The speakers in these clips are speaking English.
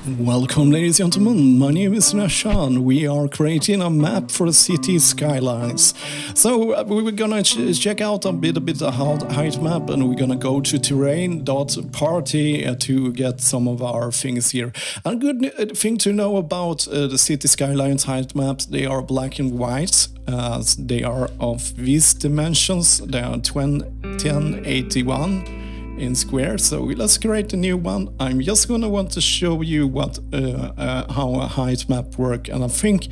Welcome, ladies and gentlemen, my name is Sunesha and we are creating a map for the city Skylines. So we're gonna check out a bit of height map, and we're gonna go to terrain.party to get some of our things here. A good thing to know about the city Skylines height maps: they are black and white. They are of these dimensions. They are 1081 in square. So let's create a new one. I'm just gonna want to show you what how a height map work, and I think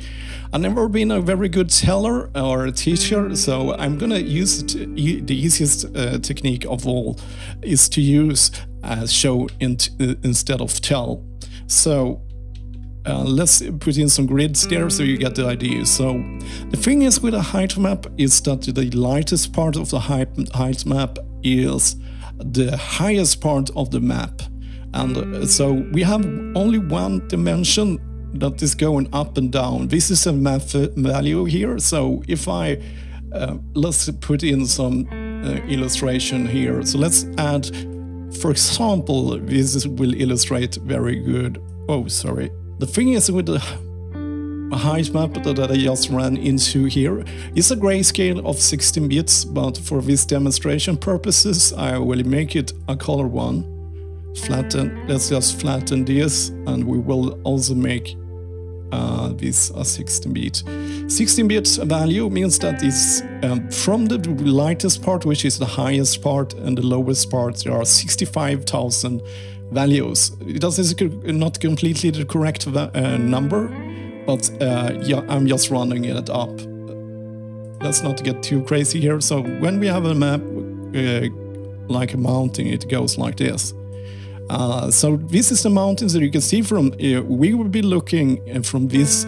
I've never been a very good teller or a teacher, so I'm gonna use the easiest technique of all is to use show instead of tell. So let's put in some grids there so you get the idea. So the thing is with a height map is that the lightest part of the height map is the highest part of the map, and so we have only one dimension that is going up and down. This is a map value here. So if I let's put in some illustration here. So let's add, for example, this will illustrate very good. Oh, sorry. The thing is with the height map that I just ran into here is a grayscale of 16 bits, but for this demonstration purposes I will make it a color one. Let's just flatten this, and we will also make this a 16-bit. 16-bit value means that it's from the lightest part, which is the highest part, and the lowest part, there are 65,000 values. It is not completely the correct number, but yeah, I'm just running it up. Let's not get too crazy here. So when we have a map like a mountain, it goes like this. So this is the mountains that you can see from. We will be looking from this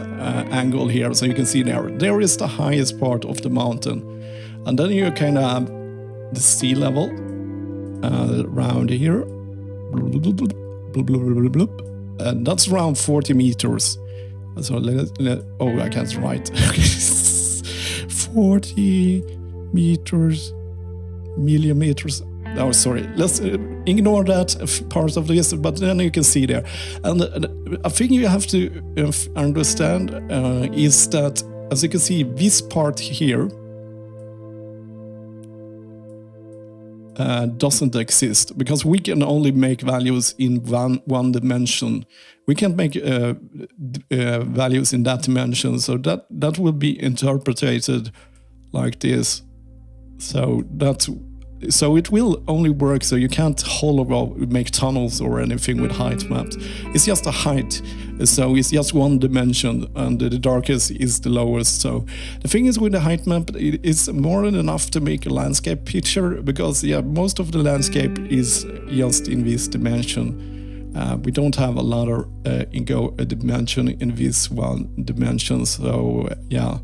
angle here, so you can see there is the highest part of the mountain, and then you kind of have the sea level around here, and that's around 40 meters. So oh, I can't write. 40 meters, millimeters. Oh, sorry. Let's ignore that part of this, but then you can see there. And a thing you have to understand is that, as you can see, this part here doesn't exist, because we can only make values in one dimension. We can't make values in that dimension, so that will be interpreted like this. So it will only work, so you can't make tunnels or anything with height maps. It's just a height, so it's just one dimension, and the darkest is the lowest. So the thing is with the height map, it's more than enough to make a landscape picture, because yeah, most of the landscape is just in this dimension. We don't have a lot of dimension in this one dimension, so yeah.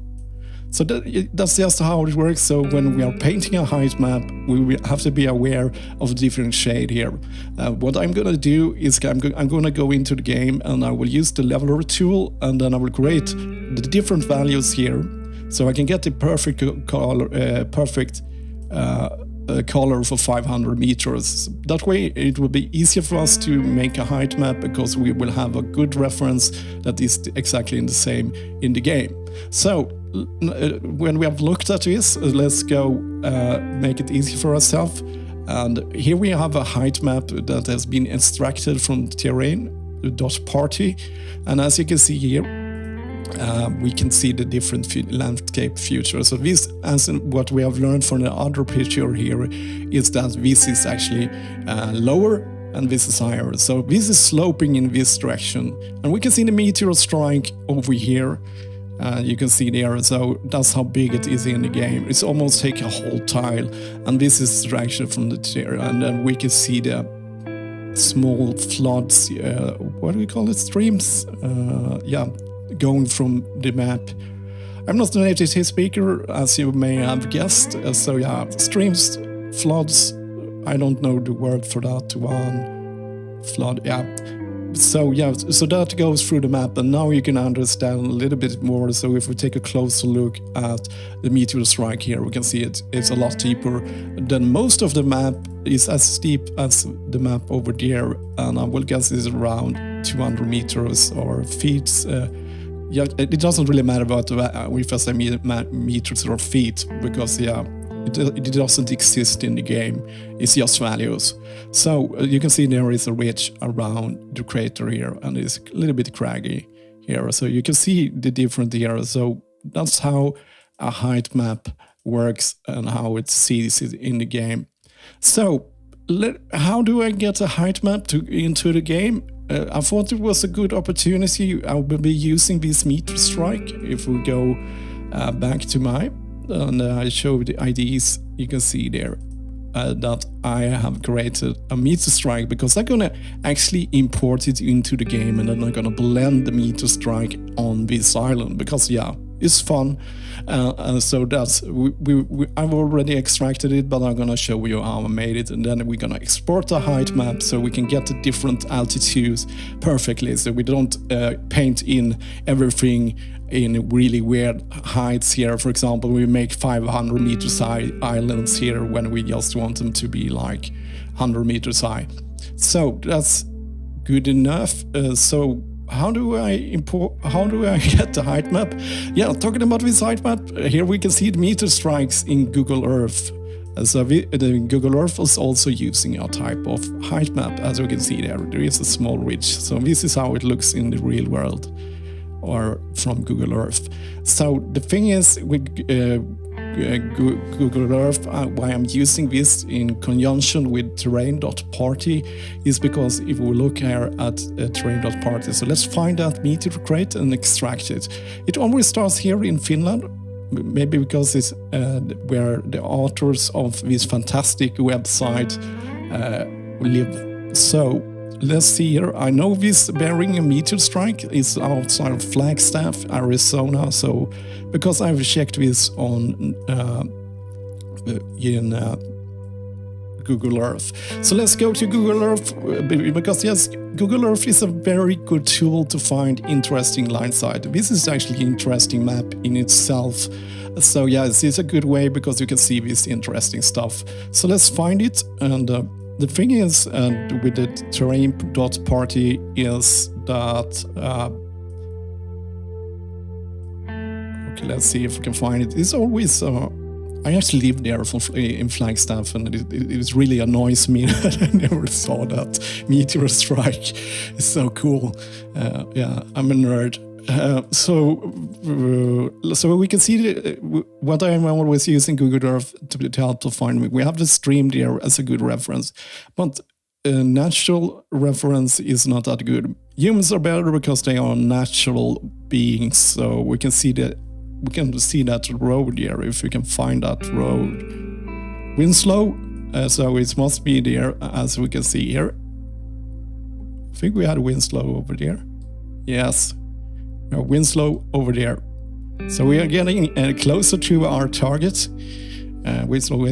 So that's just how it works. So when we are painting a height map, we will have to be aware of different shade here. What I'm going to do is I'm going to go into the game, and I will use the leveler tool, and then I will create the different values here, so I can get the perfect color for 500 meters. That way it will be easier for us to make a height map, because we will have a good reference that is exactly the same in the game. So when we have looked at this, let's go make it easy for ourselves. And here we have a height map that has been extracted from terrain.party, and as you can see here, we can see the different landscape features. So this, as what we have learned from the other picture here, is that this is actually lower and this is higher. So this is sloping in this direction, and we can see the meteor strike over here. You can see there, so that's how big it is in the game. It's almost take a whole tile, and this is the direction from the terrain, and then we can see the small floods, what do we call it, streams, yeah, going from the map. I'm not a native speaker, as you may have guessed, so yeah, streams, floods, I don't know the word for that one, flood, yeah. So yeah, so that goes through the map, and now you can understand a little bit more. So if we take a closer look at the meteor strike here, we can see it's a lot deeper than most of the map. Is as steep as the map over there, and I will guess it's around 200 meters or feet. Yeah, it doesn't really matter about if I say meters or feet, because it doesn't exist in the game. It's just values. So you can see there is a ridge around the crater here, and it's a little bit craggy here. So you can see the different areas. So that's how a height map works and how it sees it in the game. So how do I get a height map into the game? I thought it was a good opportunity. I will be using this meter strike. If we go back to my, and I show the IDs, you can see there that I have created a meter strike, because I'm gonna actually import it into the game, and then I'm gonna blend the meter strike on this island, because it's fun. So that's I've already extracted it, but I'm gonna show you how I made it, and then we're gonna export the height map so we can get the different altitudes perfectly, so we don't paint in everything in really weird heights here. For example, we make 500 meters high islands here when we just want them to be like 100 meters high. So that's good enough. So how do I get the height map? Yeah, talking about this height map, here we can see the meter strikes in Google Earth. So Google Earth is also using a type of height map. As you can see there is a small ridge. So this is how it looks in the real world, or from Google Earth. So the thing is with Google Earth, why I'm using this in conjunction with terrain.party is because if we look here at terrain.party, so let's find that meter crate and extract it. It always starts here in Finland, maybe because it's where the authors of this fantastic website live. So let's see here. I know this bearing a meter strike is outside of Flagstaff, Arizona. So because I've checked this on in Google Earth. So let's go to Google Earth, because yes, Google Earth is a very good tool to find interesting line sight. This is actually an interesting map in itself. So yes, it's a good way because you can see this interesting stuff. So let's find it. And the thing is, with the terrain.party is that okay, let's see if we can find it. It's always I actually lived there in Flagstaff, and it really annoys me that I never saw that meteor strike. It's so cool. Yeah, I'm a nerd. So we can see what I'm always using Google Earth to help to find me. We have the stream there as a good reference, but natural reference is not that good. Humans are better because they are natural beings. So we can see that road here, if we can find that road. Winslow, so it must be there, as we can see here. I think we had Winslow over there. Yes. Winslow over there. So we are getting closer to our target. Winslow.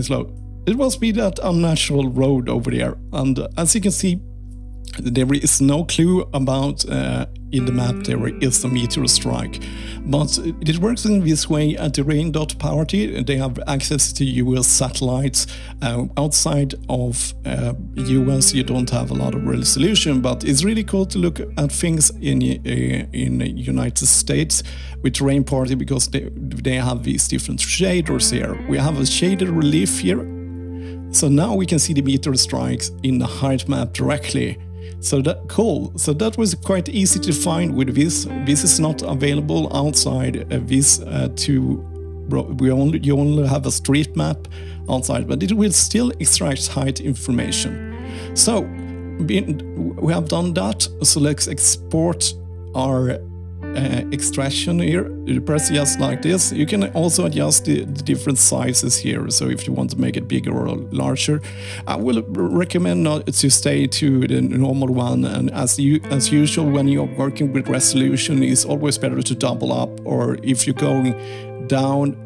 It must be that unnatural road over there. And as you can see, there is no clue about in the map there is a meteor strike. But it works in this way at terrain.party. They have access to US satellites. Outside of US, you don't have a lot of resolution, but it's really cool to look at things in the United States with terrain.party, because they have these different shaders here. We have a shaded relief here. So now we can see the meteor strikes in the height map directly. So that cool. So that was quite easy to find with this. This is not available outside this you only have a street map outside, but it will still extract height information. So we have done that. So let's export our extraction here. You press just like this. You can also adjust the different sizes here. So if you want to make it bigger or larger, I will recommend not to stay to the normal one. And as usual, when you're working with resolution, it's always better to double up. Or if you're going down,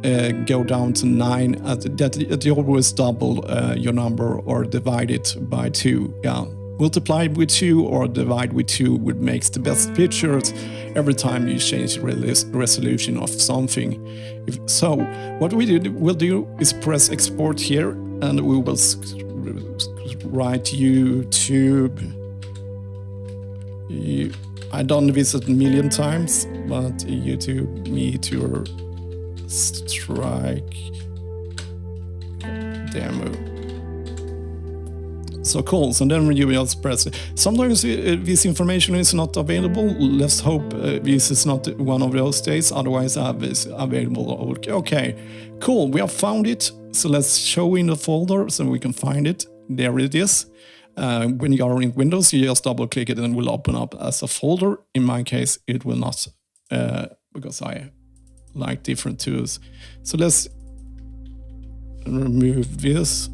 go down to 9. That you always double your number or divide it by 2. Yeah. Multiply with 2 or divide with 2 would makes the best pictures every time you change the resolution of something. So what we'll do is press export here, and we will write YouTube I don't visit a million times, but YouTube meteor strike demo. So cool. So then you just press it. Sometimes this information is not available. Let's hope this is not one of those days. Otherwise, I have this available. Okay, cool. We have found it. So let's show in the folder so we can find it. There it is. When you are in Windows, you just double click it and it will open up as a folder. In my case, it will not, because I like different tools. So let's remove this,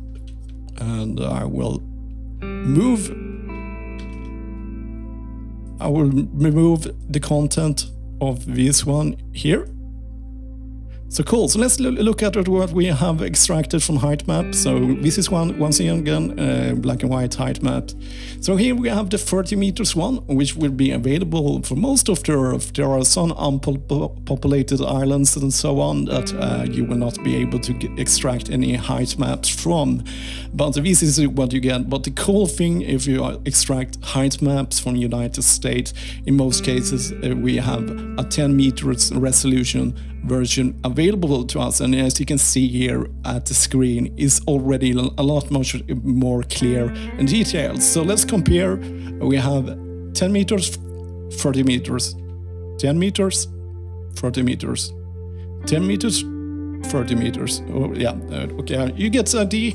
and I will remove the content of this one here. So cool. So let's look at what we have extracted from height map. So this is once again black and white height map. So here we have the 30 meters one, which will be available for most of the Earth. There are some unpopulated islands and so on that you will not be able to extract any height maps from. But this is what you get. But the cool thing, if you extract height maps from United States, in most cases we have a 10 meters resolution version available to us, and as you can see here at the screen, is already a lot much more clear and detailed. So let's compare. We have 10 meters, 30 meters, 10 meters, 30 meters, 10 meters, 30 meters. Oh yeah, okay, you get the idea.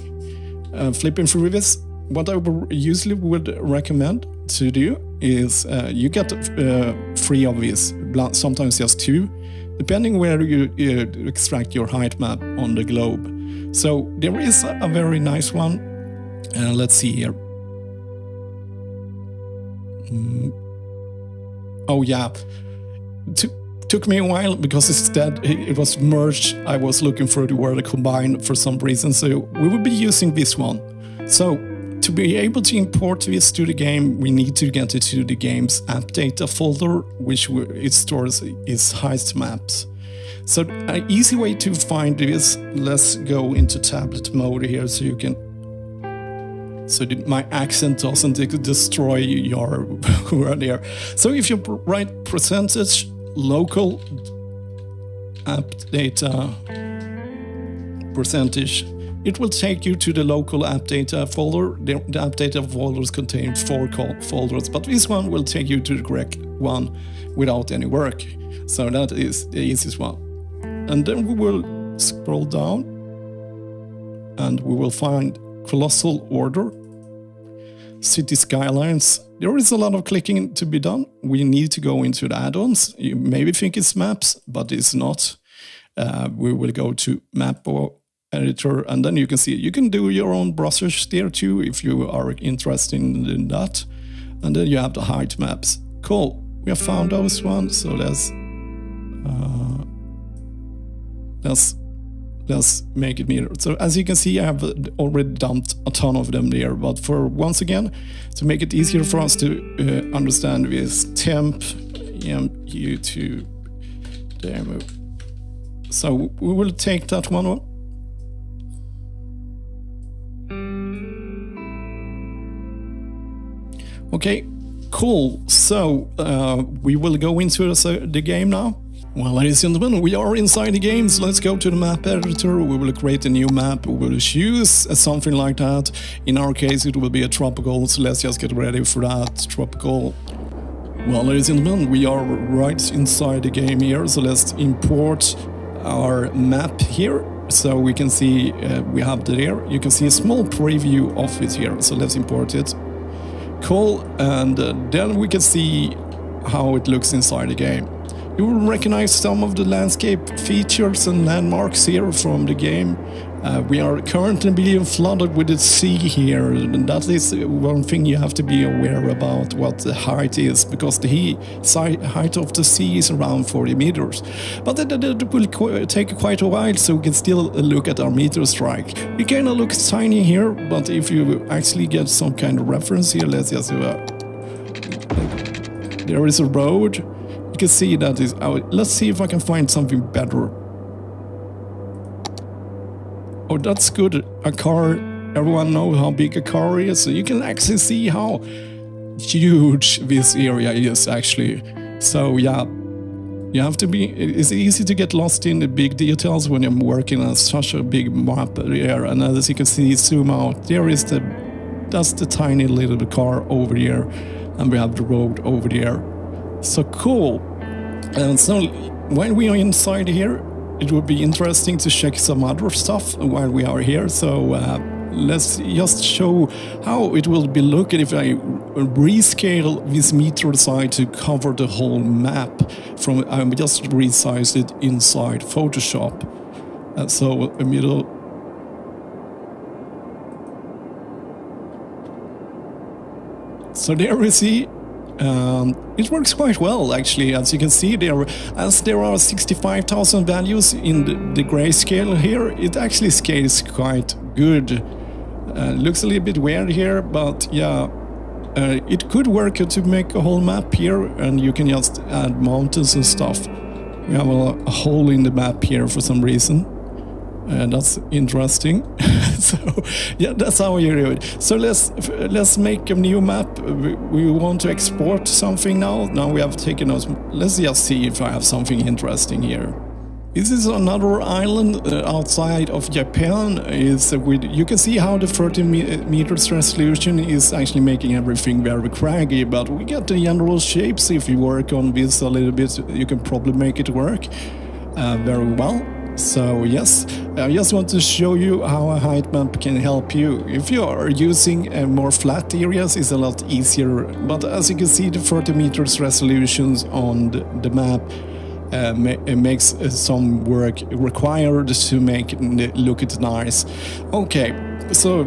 Flipping through this, what I usually would recommend to do is you get 3 of these, sometimes just 2, depending where you extract your height map on the globe. So there is a very nice one. Let's see here. Oh yeah, took me a while because instead it was merged. I was looking for the word combine for some reason, so we will be using this one. So to be able to import this to the game, we need to get it to the game's app data folder, which it stores its height maps. So an easy way to find this, let's go into tablet mode here so you can, so that my accent doesn't destroy your word here. So if you write percentage local app data percentage, it will take you to the local app data folder. The app data folders contain 4 folders, but this one will take you to the correct one without any work. So that is the easiest one. And then we will scroll down and we will find Colossal Order, City Skylines. There is a lot of clicking to be done. We need to go into the add-ons. You maybe think it's maps, but it's not. We will go to map editor, and then you can see you can do your own browsers there too if you are interested in that. And then you have the height maps. Cool, we have found those ones. So let's make it mirror. So as you can see, I have already dumped a ton of them there, but for once again, to make it easier for us to understand this temp YouTube demo. So we will take that one. Okay, cool. So we will go into the game now. Well, ladies and gentlemen, we are inside the game, so let's go to the map editor. We will create a new map. We will choose something like that. In our case, it will be a tropical, so let's just get ready for that. Tropical. Well, ladies and gentlemen, we are right inside the game here, so let's import our map here. So we can see we have it there. You can see a small preview of it here, so let's import it. Cool, and then we can see how it looks inside the game. You will recognize some of the landscape features and landmarks here from the game. We are currently being flooded with the sea here, and that is one thing you have to be aware about what the height is, because the height of the sea is around 40 meters. But that will take quite a while, so we can still look at our meter strike. It kind of looks tiny here, but if you actually get some kind of reference here, let's just there is a road. You can see that is out. Let's see if I can find something better. Oh, that's good. A car. Everyone knows how big a car is. So you can actually see how huge this area is actually. So yeah, you have to be, it's easy to get lost in the big details when you're working on such a big map there. And as you can see, zoom out, that's the tiny little car over here, and we have the road over there. So cool. And so when we are inside here, it would be interesting to check some other stuff while we are here. So let's just show how it will be looking if I rescale this meter side to cover the whole map. I just resized it inside Photoshop. So a middle. So there we see. It works quite well actually, as you can see there. As there are 65,000 values in the grayscale here, it actually scales quite good. Looks a little bit weird here, but yeah, it could work to make a whole map here, and you can just add mountains and stuff. We have a hole in the map here for some reason. That's interesting. So yeah, that's how you do it. So let's make a new map. We want to export something now. Now we have taken us. Let's just see if I have something interesting here. This is another island outside of Japan. You can see how the 30 meters resolution is actually making everything very craggy, but we get the general shapes. If you work on this a little bit, you can probably make it work very well. So yes, I just want to show you how a height map can help you. If you are using more flat areas, it's a lot easier, but as you can see, the 30 meters resolutions on the map it makes some work required to make it look nice. Okay, so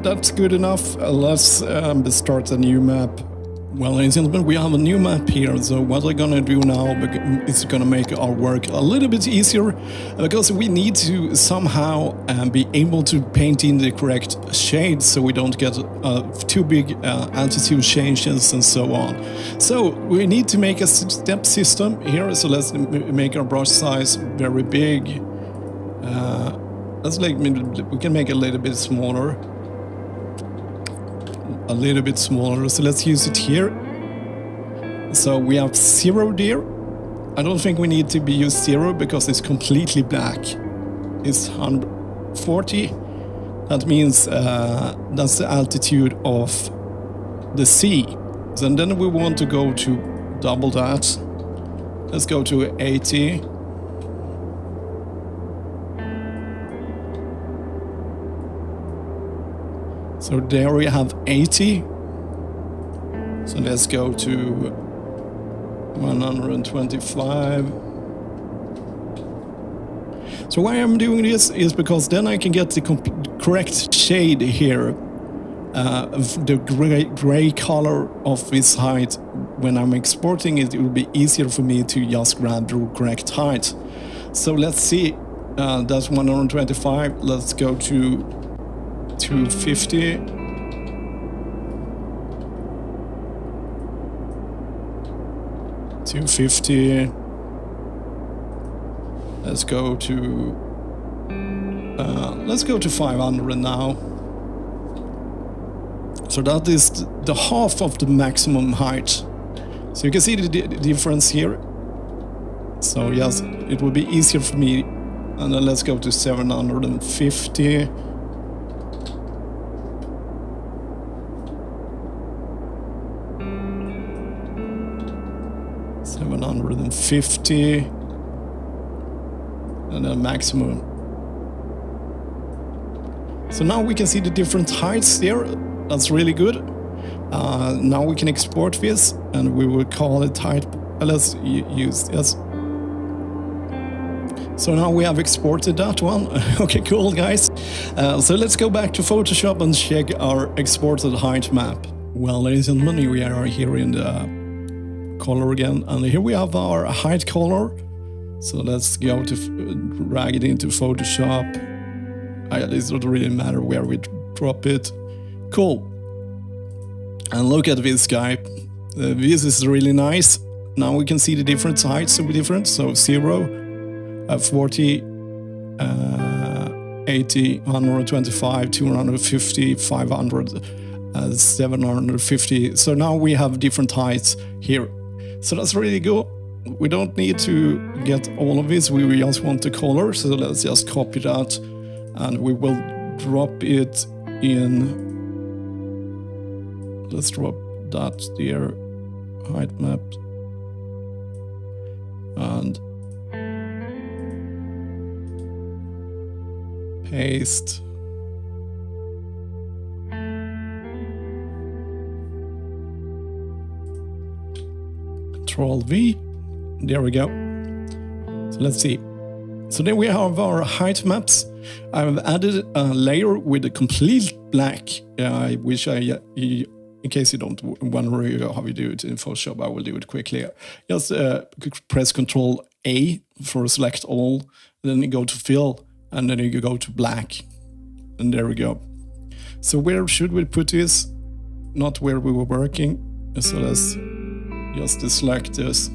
that's good enough. Let's start a new map. Well, ladies and gentlemen, we have a new map here, so what we're gonna do now is gonna make our work a little bit easier, because we need to somehow be able to paint in the correct shades so we don't get too big altitude changes and so on. So we need to make a step system here, so let's make our brush size very big. We can make it a little bit smaller. So let's use it here. So we have 0 there. I don't think we need to be used 0 because it's completely black. It's 140. That means that's the altitude of the sea. So then we want to go to double that. Let's go to 80. So there we have 80. So let's go to 125. So why I'm doing this is because then I can get the correct shade here. The gray color of this height. When I'm exporting it, it will be easier for me to just grab the correct height. So let's see. That's 125. Let's go to 250. Let's go to 500 now. So that is the half of the maximum height. So you can see the difference here. So yes, it will be easier for me. And then let's go to 750. 750, and then maximum. So now we can see the different heights there. That's really good. Now we can export this, and we will call it height. Let's use this. So now we have exported that one. Okay, cool, guys. So let's go back to Photoshop and check our exported height map. Well, ladies and gentlemen, we are here in the color again, and here we have our height color. So let's go to drag it into Photoshop. It doesn't really matter where we drop it. Cool. And look at this guy. This is really nice. Now we can see the different heights will be different. So 0, 40, 80, 125, 250, 500. 750. So now we have different heights here. So that's really good. We don't need to get all of this. We just want the color. So let's just copy that, and we will drop it in. Let's drop that there, height map, and paste. Control V. There we go. So let's see. So then we have our height maps. I've added a layer with a complete black, which in case you don't wonder how we do it in Photoshop, I will do it quickly. Just press Control A for select all, then you go to fill, and then you go to black, and there we go. So where should we put this? Not where we were working. So let's just select this.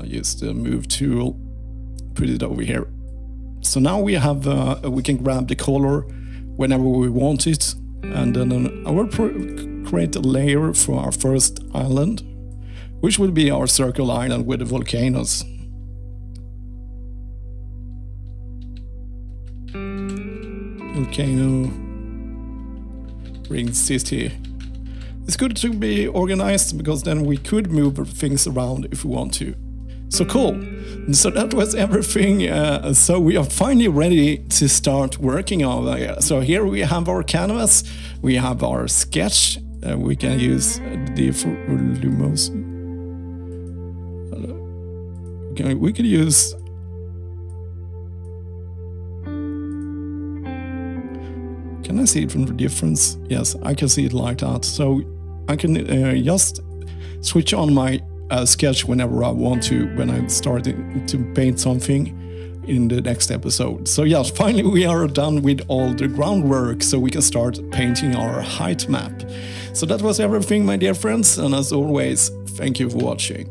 Use the move tool, put it over here. So now we have we can grab the color whenever we want it, and then I will create a layer for our first island, which will be our circle island with the volcanoes. Volcano, ring city. It's good to be organized because then we could move things around if we want to. So cool. So that was everything. So we are finally ready to start working on it. So here we have our canvas. We have our sketch. We can use the Lumos. We can use. Can I see it from the difference? Yes, I can see it like that. So I can just switch on my sketch whenever I want to, when I'm starting to paint something in the next episode. So yes, finally we are done with all the groundwork, so we can start painting our height map. So that was everything, my dear friends, and as always, thank you for watching.